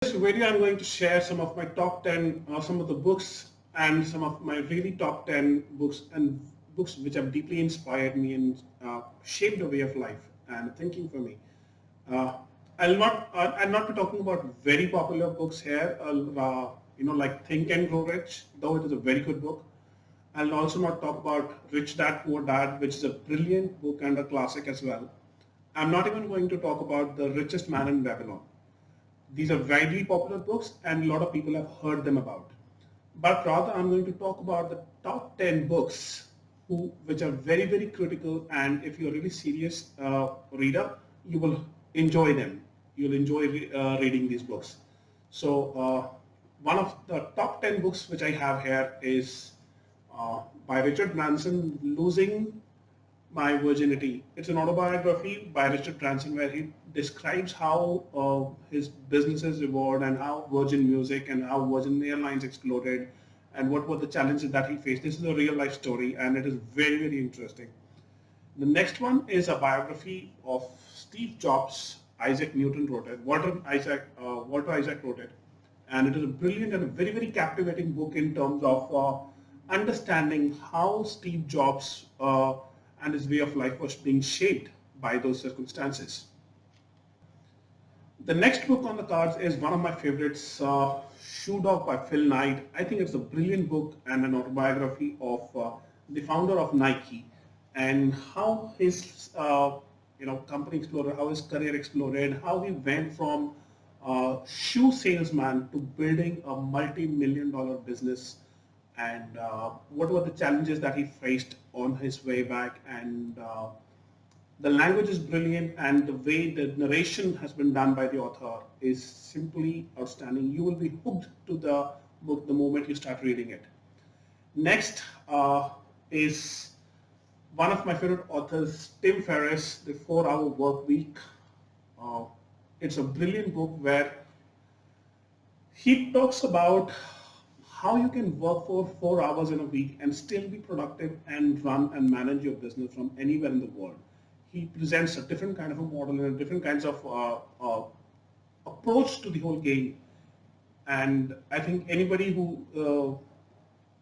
This video, I'm going to share some of my top 10, some of the books and some of my really top 10 books and books which have deeply inspired me and shaped a way of life and thinking for me. Uh, I'll not be talking about very popular books here, like Think and Grow Rich, though it is a very good book. I'll also not talk about Rich Dad Poor Dad, which is a brilliant book and a classic as well. I'm not even going to talk about The Richest Man in Babylon. These are widely popular books and a lot of people have heard them about. But rather, I'm going to talk about the top 10 books which are very, very critical, and if you're a really serious reader, you will enjoy them. You'll enjoy reading these books. So one of the top 10 books which I have here is by Richard Branson, Losing My Virginity. It's an autobiography by Richard Branson where he describes how his businesses evolved and how Virgin Music and how Virgin Airlines exploded and what were the challenges that he faced. This is a real life story and it is very, very interesting. The next one is a biography of Steve Jobs. Isaac Newton wrote it. Walter Isaac wrote it. And it is a brilliant and a very, very captivating book in terms of understanding how Steve Jobs and his way of life was being shaped by those circumstances. The next book on the cards is one of my favorites, Shoe Dog by Phil Knight. I think it's a brilliant book and an autobiography of the founder of Nike and how his company exploded, how his career exploded, how he went from shoe salesman to building a multi-million dollar business and what were the challenges that he faced on his way back. And the language is brilliant and the way the narration has been done by the author is simply outstanding. You will be hooked to the book the moment you start reading it. Next is one of my favorite authors, Tim Ferriss, The 4-Hour Work Week. Uh, it's a brilliant book where he talks about how you can work for 4 hours in a week and still be productive and run and manage your business from anywhere in the world. He presents a different kind of a model and different kinds of approach to the whole game. And I think anybody who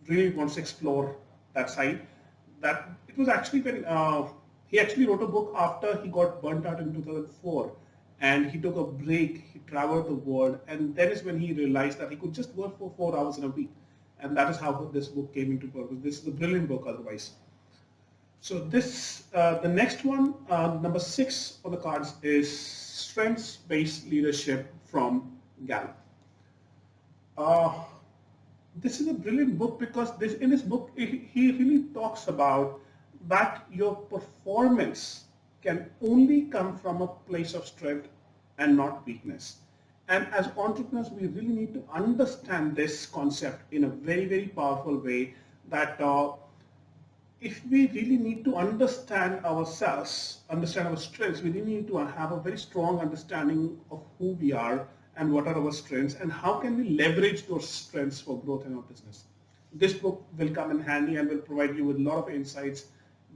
really wants to explore that side, that it was actually when he actually wrote a book after he got burnt out in 2004 and he took a break, he traveled the world, and that is when he realized that he could just work for 4 hours in a week. And that is how this book came into purpose. This is a brilliant book otherwise. So the next one, number 6 on the cards is Strengths-Based Leadership from Gallup. This is a brilliant book because in this book, he really talks about that your performance can only come from a place of strength and not weakness. And as entrepreneurs, we really need to understand this concept in a very, very powerful way that if we really need to understand ourselves, understand our strengths, we really need to have a very strong understanding of who we are and what are our strengths and how can we leverage those strengths for growth in our business. This book will come in handy and will provide you with a lot of insights.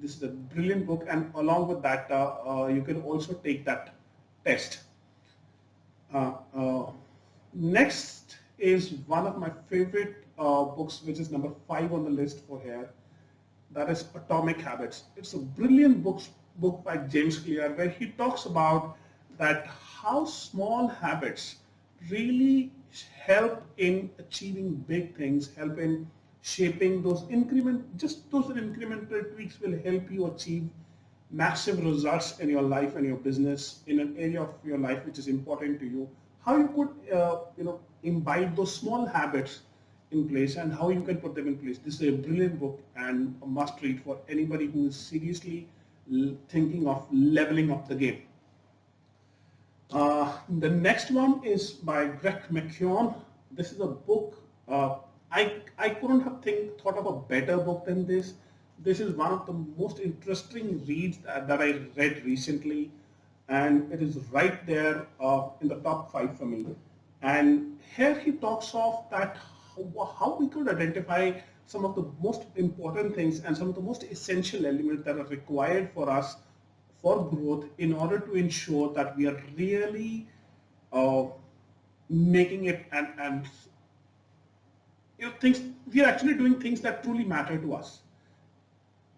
This is a brilliant book, and along with that, you can also take that test. Uh, uh, Next is one of my favorite books, which is number 5 on the list for here. That is Atomic Habits. It's a brilliant book by James Clear where he talks about that how small habits really help in achieving big things, help in shaping those those incremental tweaks will help you achieve massive results in your life and your business in an area of your life which is important to you. How you could imbibe those small habits in place and how you can put them in place. This is a brilliant book and a must read for anybody who is seriously thinking of leveling up the game. The next one is by Greg McKeown. This is a book, I couldn't have thought of a better book than this. This is one of the most interesting reads that I read recently, and it is right there in the top 5 for me. And here he talks of that how we could identify some of the most important things and some of the most essential elements that are required for us for growth in order to ensure that we are really uh, making it and things, we are actually doing things that truly matter to us.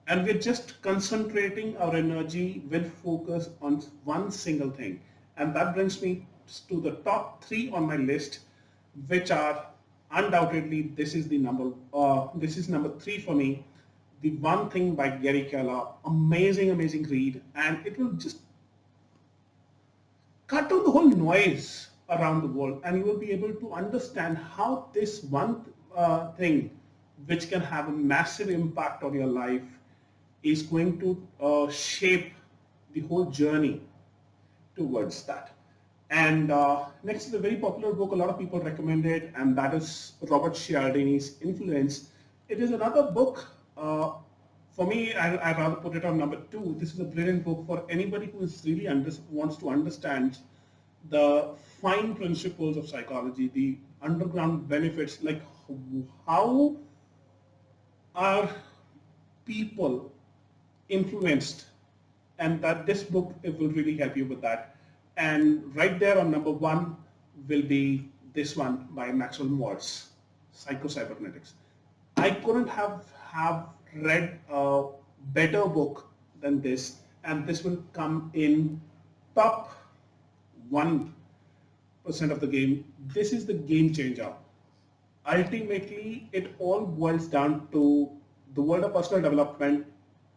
And we're just concentrating our energy with focus on one single thing. And that brings me to the top three on my list, which are undoubtedly, this is number three for me. The One Thing by Gary Keller, amazing, amazing read, and it will just cut out the whole noise around the world, and you will be able to understand how this one thing, which can have a massive impact on your life, is going to shape the whole journey towards that. And next is a very popular book, a lot of people recommend it, and that is Robert Cialdini's Influence. It is another book, for me, I'd rather put it on number two. This is a brilliant book for anybody who is really wants to understand the fine principles of psychology, the underground benefits, like how are people influenced, and that this book, it will really help you with that. And right there on number one will be this one by Maxwell Maltz, Psycho-Cybernetics. I couldn't have read a better book than this, and this will come in top 1% of the game. This is the game changer. Ultimately, it all boils down to the world of personal development,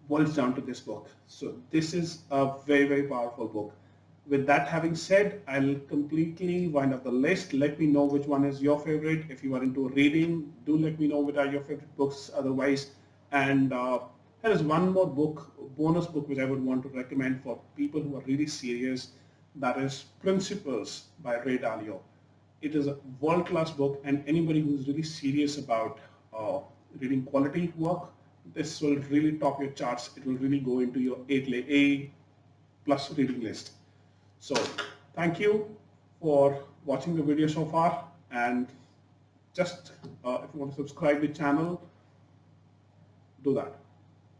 boils down to this book. So this is a very, very powerful book. With that having said, I'll completely wind up the list. Let me know which one is your favorite. If you are into reading, do let me know what are your favorite books otherwise. And there is one more book, bonus book, which I would want to recommend for people who are really serious. That is Principles by Ray Dalio. It is a world-class book, and anybody who is really serious about reading quality work, this will really top your charts. It will really go into your A plus reading list. So thank you for watching the video so far, and just if you want to subscribe to the channel, do that.